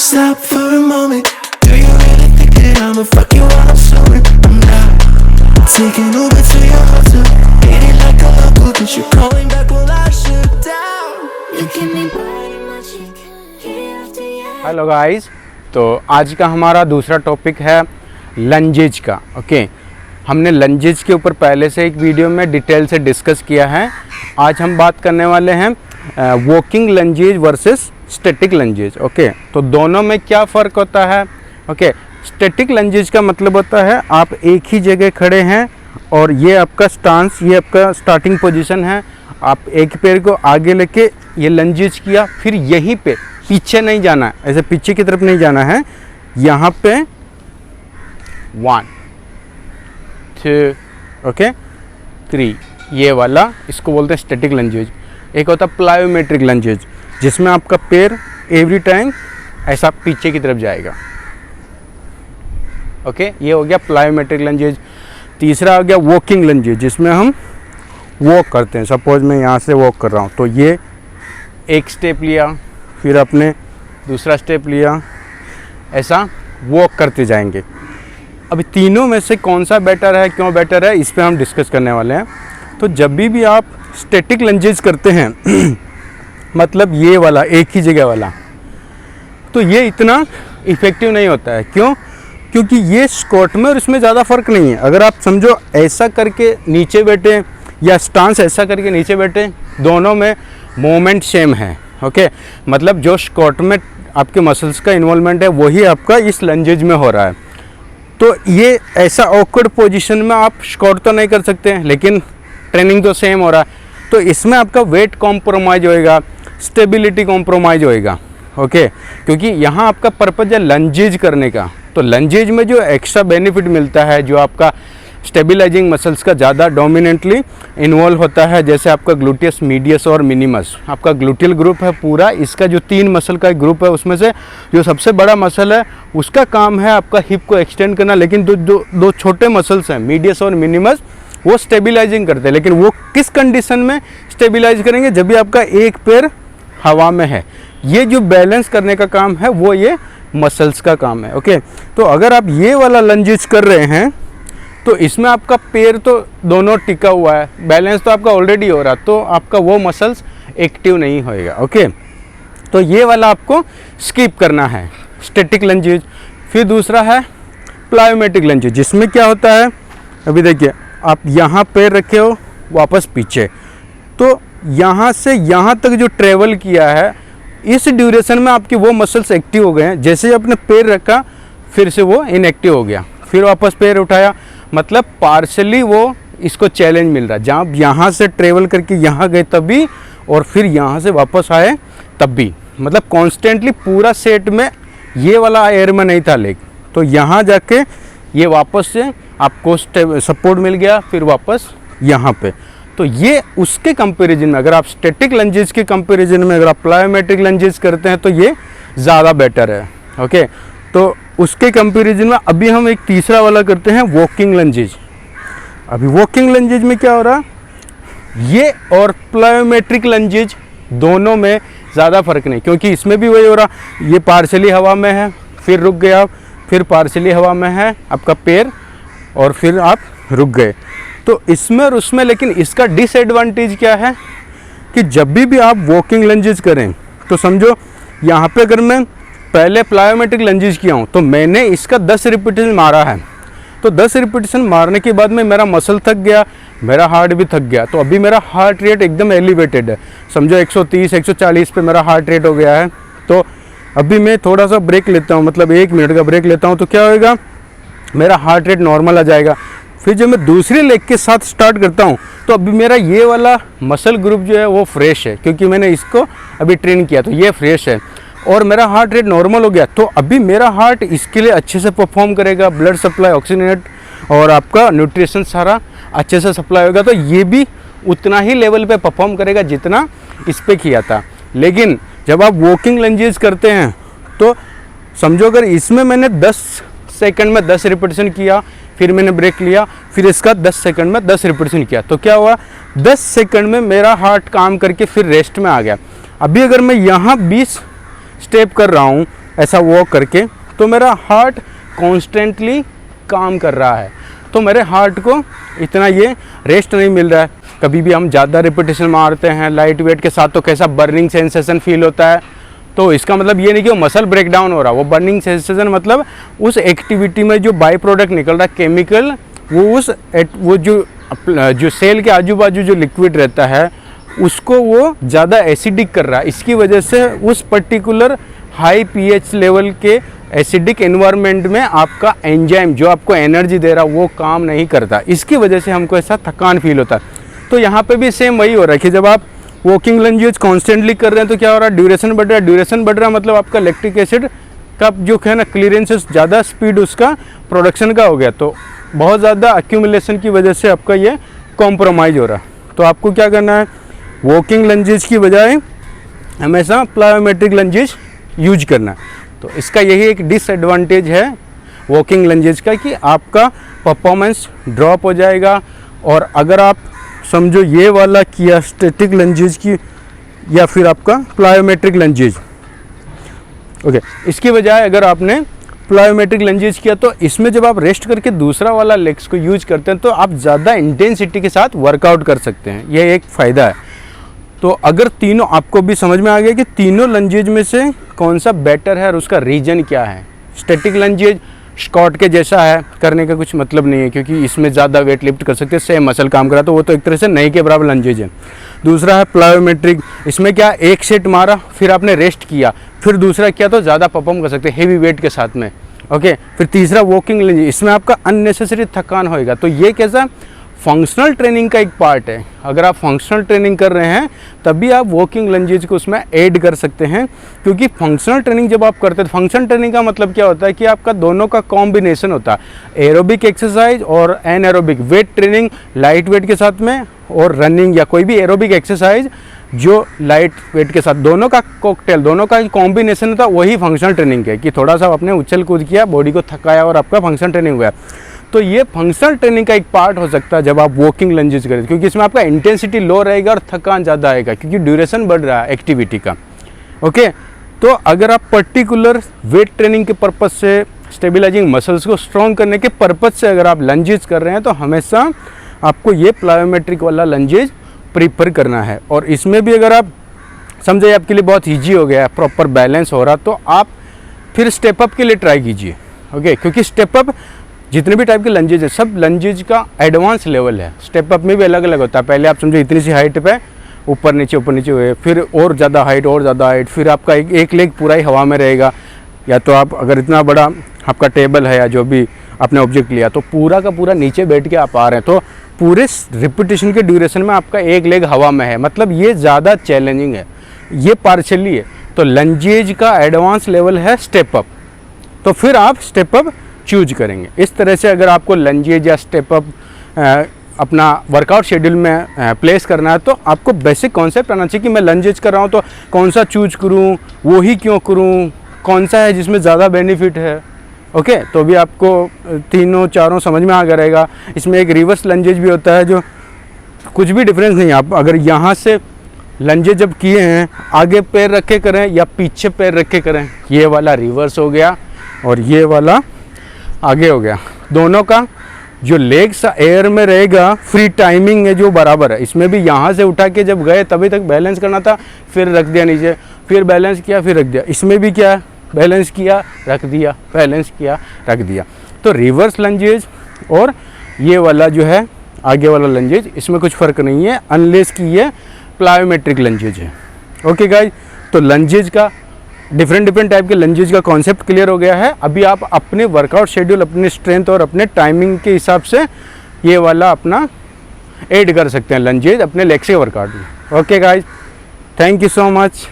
stop for a moment? Do you really think that I'ma fuck you while I'm slowing? I'm not taking over to your hotel. Hit it like a local, but you're calling back while I shut down. You give me body magic, year after year. Hello guys, तो आज का हमारा दूसरा topic है लंजेज का। Okay, हमने लंजेज के ऊपर पहले से एक वीडियो में डिटेल से डिस्कस किया है। आज हम बात करने वाले हैं वॉकिंग लंजेज वर्सेस स्टैटिक लंजेज। ओके, तो दोनों में क्या फ़र्क होता है? ओके, स्टैटिक लंजेज का मतलब होता है आप एक ही जगह खड़े हैं और ये आपका स्टांस, ये आपका स्टार्टिंग पोजीशन है। आप एक पैर को आगे लेके ये लंजेज किया, फिर यहीं पे पीछे नहीं जाना है, ऐसे पीछे की तरफ नहीं जाना है। यहाँ पे 1 2 ओके 3, ये वाला इसको बोलते हैं स्टैटिक लंजेज। एक होता है प्लायोमेट्रिक लंजेज, जिसमें आपका पैर एवरी टाइम ऐसा पीछे की तरफ जाएगा। ओके, ये हो गया प्लायोमेट्रिक लंजेज। तीसरा हो गया वॉकिंग लंजेज, जिसमें हम वॉक करते हैं। सपोज मैं यहाँ से वॉक कर रहा हूँ, तो ये एक स्टेप लिया, फिर आपने दूसरा स्टेप लिया, ऐसा वॉक करते जाएंगे। अभी तीनों में से कौन सा बेटर है, क्यों बेटर है, इस पे हम डिस्कस करने वाले हैं। तो जब भी आप स्टैटिक लंजेज करते हैं मतलब ये वाला एक ही जगह वाला, तो ये इतना इफ़ेक्टिव नहीं होता है। क्यों? क्योंकि ये स्क्वाट में और इसमें ज़्यादा फ़र्क नहीं है। अगर आप समझो ऐसा करके नीचे बैठे या स्टांस ऐसा करके नीचे बैठे, दोनों में मोमेंट सेम है। ओके, मतलब जो स्क्वाट में आपके मसल्स का इन्वॉल्वमेंट है वही आपका इस लंजेज में हो रहा है। तो ये ऐसा ऑकवर्ड पोजीशन में आप स्क्वाट तो नहीं कर सकते हैं, लेकिन ट्रेनिंग तो सेम हो रहा है। तो इसमें आपका वेट कॉम्प्रोमाइज़ होएगा, स्टेबिलिटी कॉम्प्रोमाइज़ होएगा। ओके, क्योंकि यहाँ आपका पर्पज़ है लंजेज करने का। तो लंजेज में जो एक्स्ट्रा बेनिफिट मिलता है, जो आपका स्टेबिलाइजिंग मसल्स का ज़्यादा डोमिनेंटली इन्वॉल्व होता है, जैसे आपका ग्लूटियस मीडियस और मिनिमस, आपका ग्लूटियल ग्रुप है पूरा, इसका जो 3 मसल का एक ग्रुप है, उसमें से जो सबसे बड़ा मसल है उसका काम है आपका हिप को एक्सटेंड करना। लेकिन दो छोटे मसल्स हैं मीडियस और मिनिमस, वो स्टेबिलाइजिंग करते हैं। लेकिन वो किस कंडीशन में स्टेबिलाइज करेंगे? जब भी आपका एक पैर हवा में है। ये जो बैलेंस करने का काम है वो ये मसल्स का काम है। ओके, तो अगर आप ये वाला लंजेज कर रहे हैं तो इसमें आपका पैर तो दोनों टिका हुआ है, बैलेंस तो आपका ऑलरेडी हो रहा, तो आपका वो मसल्स एक्टिव नहीं होएगा। ओके, तो ये वाला आपको स्किप करना है, स्टैटिक लंजेज। फिर दूसरा है प्लायोमेट्रिक लंजेज, जिसमें क्या होता है, अभी देखिए आप यहाँ पैर रखे हो, वापस पीछे, तो यहाँ से यहाँ तक जो ट्रेवल किया है, इस ड्यूरेशन में आपके वो मसल्स एक्टिव हो गए हैं। जैसे ही आपने पैर रखा, फिर से वो इनएक्टिव हो गया, फिर वापस पैर उठाया, मतलब पार्शली वो इसको चैलेंज मिल रहा है। जहाँ यहाँ से ट्रेवल करके यहाँ गए तभी, और फिर यहाँ से वापस आए तब भी, मतलब कॉन्स्टेंटली पूरा सेट में ये वाला एयर में नहीं था लेग, तो यहाँ जाके ये वापस से आपको सपोर्ट मिल गया, फिर वापस यहाँ पे। तो ये उसके कंपैरिजन में, अगर आप स्टैटिक लंजेज के कंपैरिजन में अगर आप प्लायोमेट्रिक लंजेज करते हैं तो ये ज़्यादा बेटर है। ओके, तो उसके कंपैरिजन में अभी हम एक तीसरा वाला करते हैं वॉकिंग लंजेज। अभी वॉकिंग लंजेज में क्या हो रहा, ये और प्लायोमेट्रिक लंजेज दोनों में ज़्यादा फर्क नहीं, क्योंकि इसमें भी वही हो रहा, ये पार्शली हवा में है, फिर रुक गया, फिर पार्शली हवा में है आपका पैर, और फिर आप रुक गए। तो इसमें और उसमें, लेकिन इसका डिसएडवांटेज क्या है कि जब भी आप वॉकिंग लंजेज करें, तो समझो यहाँ पे अगर मैं पहले प्लायोमेट्रिक लंजेज किया हूँ तो मैंने इसका 10 रिपीटेशन मारा है, तो 10 रिपीटेशन मारने के बाद में मेरा मसल थक गया, मेरा हार्ट भी थक गया, तो अभी मेरा हार्ट रेट एकदम एलिवेटेड है, समझो 130 140 पे मेरा हार्ट रेट हो गया है। तो अभी मैं थोड़ा सा ब्रेक लेता हूँ, मतलब 1 मिनट का ब्रेक लेता हूँ, तो क्या होएगा, मेरा हार्ट रेट नॉर्मल आ जाएगा। फिर जब मैं दूसरे लेग के साथ स्टार्ट करता हूँ, तो अभी मेरा ये वाला मसल ग्रुप जो है वो फ्रेश है, क्योंकि मैंने इसको अभी ट्रेन किया, तो ये फ्रेश है, और मेरा हार्ट रेट नॉर्मल हो गया। तो अभी मेरा हार्ट इसके लिए अच्छे से परफॉर्म करेगा, ब्लड सप्लाई, ऑक्सीजनेट और आपका न्यूट्रिशन सारा अच्छे से सप्लाई होगा, तो ये भी उतना ही लेवल पे परफॉर्म करेगा जितना इस पे किया था। लेकिन जब आप वॉकिंग लंजेस करते हैं, तो समझो अगर इसमें मैंने 10 सेकंड में 10 रिपीटेशन किया, फिर मैंने ब्रेक लिया, फिर इसका 10 सेकंड में 10 रिपीटेशन किया, तो क्या हुआ, 10 सेकंड में मेरा हार्ट काम करके फिर रेस्ट में आ गया। अभी अगर मैं यहाँ 20 स्टेप कर रहा हूँ, ऐसा वॉक करके, तो मेरा हार्ट कॉन्स्टेंटली काम कर रहा है, तो मेरे हार्ट को इतना ये रेस्ट नहीं मिल रहा है। कभी भी हम ज़्यादा रिपीटेशन मारते हैं लाइट वेट के साथ तो कैसा बर्निंग सेंसेशन फील होता है, तो इसका मतलब ये नहीं कि वो मसल ब्रेक डाउन हो रहा, वो बर्निंग सेंसेशन मतलब उस एक्टिविटी में जो बाई प्रोडक्ट निकल रहा है केमिकल, वो जो सेल के आजू बाजू जो लिक्विड रहता है उसको वो ज़्यादा एसिडिक कर रहा है। इसकी वजह से उस पर्टिकुलर हाई पीएच लेवल के एसिडिक एनवायरनमेंट में आपका एंजाइम जो आपको एनर्जी दे रहा है वो काम नहीं करता, इसकी वजह से हमको ऐसा थकान फील होता है। तो यहाँ पे भी सेम वही हो रहा है कि जब आप वॉकिंग लंजेस कॉन्स्टेंटली कर रहे हैं तो क्या हो रहा है, ड्यूरेशन बढ़ रहा है। ड्यूरेशन बढ़ रहा है मतलब आपका लैक्टिक एसिड का जो है ना क्लियरेंस ज़्यादा स्पीड उसका प्रोडक्शन का हो गया, तो बहुत ज़्यादा एक्यूमुलेशन की वजह से आपका ये कॉम्प्रोमाइज़ हो रहा है। तो आपको क्या करना है, वॉकिंग लंजेस की बजाय हमेशा प्लायोमेट्रिक लंजेस यूज करना है। तो इसका यही एक डिसएडवांटेज है वॉकिंग लंजेस का कि आपका परफॉर्मेंस ड्रॉप हो जाएगा। और अगर आप समझो ये वाला किया स्टैटिक लंजेस की या फिर आपका प्लायोमेट्रिक लंजेस, ओके, इसकी बजाय अगर आपने प्लायोमेट्रिक लंजेस किया तो इसमें जब आप रेस्ट करके दूसरा वाला लेग्स को यूज करते हैं तो आप ज़्यादा इंटेंसिटी के साथ वर्कआउट कर सकते हैं, यह एक फ़ायदा है। तो अगर तीनों आपको भी समझ में आ गया कि तीनों लंजेज में से कौन सा बेटर है और उसका रीजन क्या है। स्टैटिक लंजेज स्क्वाट के जैसा है, करने का कुछ मतलब नहीं है क्योंकि इसमें ज़्यादा वेट लिफ्ट कर सकते हैं, सेम मसल काम करा, तो वो तो एक तरह से नहीं के बराबर लंजेज है। दूसरा है प्लायोमेट्रिक, इसमें क्या एक सेट मारा फिर आपने रेस्ट किया फिर दूसरा किया तो ज़्यादा परफॉर्म कर सकते हैं हेवी वेट के साथ में, ओके। फिर तीसरा वॉकिंग लंजेज, इसमें आपका अननेसेसरी थकान होएगा। तो ये कैसा फंक्शनल ट्रेनिंग का एक पार्ट है। अगर आप फंक्शनल ट्रेनिंग कर रहे हैं तभी आप वॉकिंग लंजेज को उसमें ऐड कर सकते हैं, क्योंकि फंक्शनल ट्रेनिंग जब आप करते हैं, फंक्शनल ट्रेनिंग का मतलब क्या होता है कि आपका दोनों का कॉम्बिनेशन होता है, एरोबिक एक्सरसाइज और anaerobic, weight training light weight के साथ में और रनिंग या कोई भी एरोबिक एक्सरसाइज जो लाइट वेट के साथ, दोनों का कॉकटेल, दोनों का कॉम्बिनेशन होता है, वही फंक्शनल ट्रेनिंग है कि थोड़ा सा आपने उछल कूद किया, बॉडी को थकाया और आपका फंक्शनल ट्रेनिंग हुआ। तो ये फंक्शनल ट्रेनिंग का एक पार्ट हो सकता है जब आप वॉकिंग लंजेस करें, क्योंकि इसमें आपका इंटेंसिटी लो रहेगा और थकान ज़्यादा आएगा क्योंकि ड्यूरेशन बढ़ रहा है एक्टिविटी का, ओके। तो अगर आप पर्टिकुलर वेट ट्रेनिंग के पर्पज़ से, स्टेबिलाइजिंग मसल्स को स्ट्रॉन्ग करने के पर्पज़ से अगर आप लंजेस कर रहे हैं तो हमेशा आपको ये प्लायोमेट्रिक वाला लंजेस प्रीफर करना है। और इसमें भी अगर आप समझे आपके लिए बहुत ईजी हो गया है, प्रॉपर बैलेंस हो रहा, तो आप फिर स्टेप अप के लिए ट्राई कीजिए, ओके। क्योंकि स्टेप अप जितने भी टाइप के लंजेज है सब लंजेज का एडवांस लेवल है। स्टेप अप में भी अलग अलग होता है, पहले आप समझो इतनी सी हाइट पे ऊपर नीचे हुए, फिर और ज़्यादा हाइट, फिर आपका एक लेग पूरा ही हवा में रहेगा, या तो आप अगर इतना बड़ा आपका टेबल है या जो भी आपने ऑब्जेक्ट लिया तो पूरा का पूरा नीचे बैठ के आप आ रहे हैं, तो पूरे रिपीटेशन के ड्यूरेशन में आपका एक लेग हवा में है, मतलब ये ज़्यादा चैलेंजिंग है, ये पार्शली है। तो लंजेज का एडवांस लेवल है स्टेप अप, तो फिर आप स्टेप अप चूज करेंगे। इस तरह से अगर आपको लंजेज या स्टेप अप अपना वर्कआउट शेड्यूल में प्लेस करना है तो आपको बेसिक कॉन्सेप्ट आना चाहिए कि मैं लंजेज कर रहा हूँ तो कौन सा चूज करूँ, वो ही क्यों करूँ, कौन सा है जिसमें ज़्यादा बेनिफिट है, ओके। तो भी आपको तीनों चारों समझ में आ गया रहेगा। इसमें एक रिवर्स लंजेज भी होता है जो कुछ भी डिफरेंस नहीं है। आप अगर यहाँ से लंजेज जब किए हैं आगे पैर रख के करें या पीछे पैर रख के करें, ये वाला रिवर्स हो गया और ये वाला आगे हो गया। दोनों का जो लेग्स एयर में रहेगा, फ्री टाइमिंग है जो बराबर है। इसमें भी यहाँ से उठा के जब गए तभी तक बैलेंस करना था, फिर रख दिया नीचे, फिर बैलेंस किया, फिर रख दिया। इसमें भी क्या है, बैलेंस किया रख दिया, बैलेंस किया रख दिया। तो रिवर्स लंजेज और ये वाला जो है आगे वाला लंजेज, इसमें कुछ फ़र्क नहीं है अनलेस कि ये प्लायोमेट्रिक लंजेज है, ओके गाइज। तो लंजेज का डिफरेंट टाइप के लंजेज का कॉन्सेप्ट क्लियर हो गया है। अभी आप अपने वर्कआउट शेड्यूल, अपने स्ट्रेंथ और अपने टाइमिंग के हिसाब से ये वाला अपना ऐड कर सकते हैं लंजेज अपने लेग्स के वर्कआउट में, okay guys. Thank you so much.